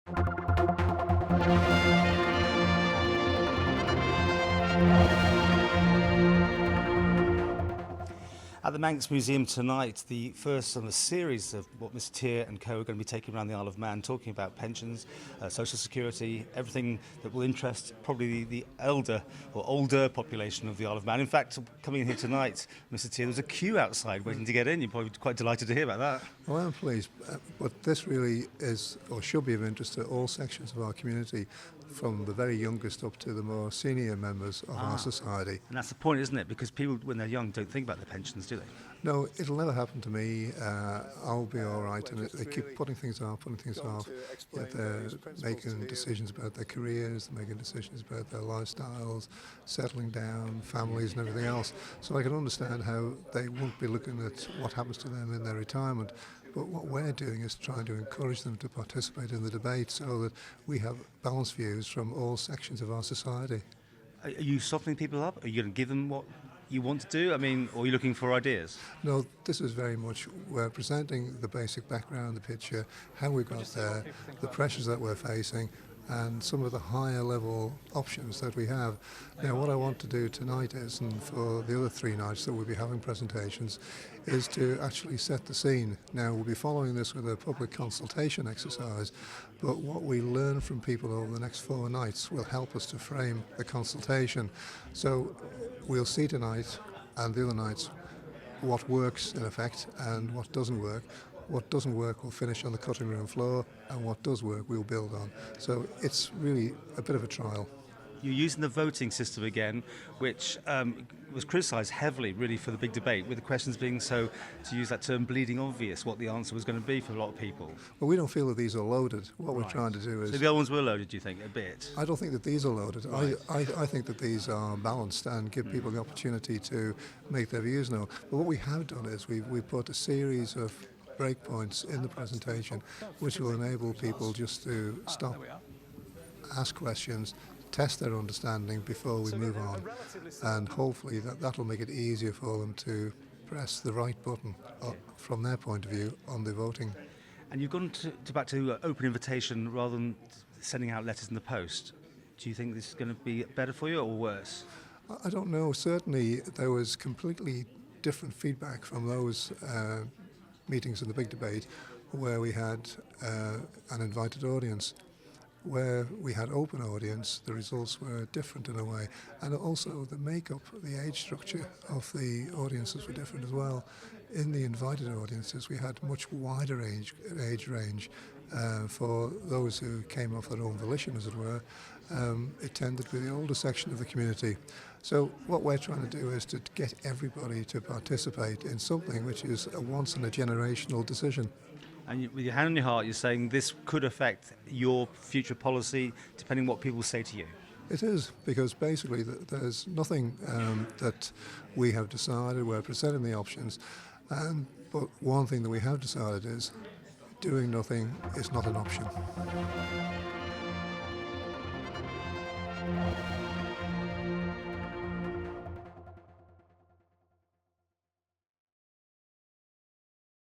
At the Manx Museum tonight, the first in a series of what Mr. Teare and co are going to be taking around the Isle of Man, talking about pensions, social security, everything that will interest probably the elder or older population of the Isle of Man. In fact, coming in here tonight, Mr. Teare, there's a queue outside waiting to get in. You're probably quite delighted to hear about that. Well, I'm pleased, but this really is, or should be, of interest to all sections of our community, from the very youngest up to the more senior members of our society. And that's the point, isn't it? Because people, when they're young, don't think about their pensions, do they? No, it'll never happen to me. I'll be all right. And they keep putting things off. Yet they're making decisions about their careers, they're making decisions about their lifestyles, settling down, families and everything else. So I can understand how they won't be looking at what happens to them in their retirement. But what we're doing is trying to encourage them to participate in the debate so that we have balanced views from all sections of our society. Are you softening people up? Are you going to give them what you want to do? I mean, or are you looking for ideas? No, this is very much, we're presenting the basic background, the picture, how we got there, the pressures that we're facing, and some of the higher level options that we have. Now, what I want to do tonight is, and for the other 3 nights that we'll be having presentations, is to actually set the scene. Now, we'll be following this with a public consultation exercise, but what we learn from people over the next 4 nights will help us to frame the consultation. So we'll see tonight and the other nights what works in effect and what doesn't work. What doesn't work will finish on the cutting room floor, and what does work we'll build on. So it's really a bit of a trial. You're using the voting system again, which was criticised heavily, really, for the big debate, with the questions being so, to use that term, bleeding obvious, what the answer was going to be for a lot of people. Well, we don't feel that these are loaded. What we're trying to do is... So the other ones were loaded, do you think, a bit? I don't think that these are loaded. Right. I think that these are balanced and give people the opportunity to make their views known. But what we have done is we've put a series of breakpoints in the presentation which will enable people just to stop, ask questions, test their understanding before we move on, and hopefully that'll make it easier for them to press the right button from their point of view on the voting. And you've gone back to open invitation rather than sending out letters in the post. Do you think this is going to be better for you or worse? I don't know. Certainly there was completely different feedback from those meetings in the big debate where we had an invited audience. Where we had open audience, the results were different in a way, and also the makeup, the age structure of the audiences were different as well. In the invited audiences, we had much wider age range for those who came off their own volition, as it were. It tended to be the older section of the community. So what we're trying to do is to get everybody to participate in something which is a once-in-a-generational decision. And with your hand on your heart, you're saying this could affect your future policy, depending on what people say to you. It is, because basically there's nothing that we have decided. We're presenting the options, but one thing that we have decided is doing nothing is not an option.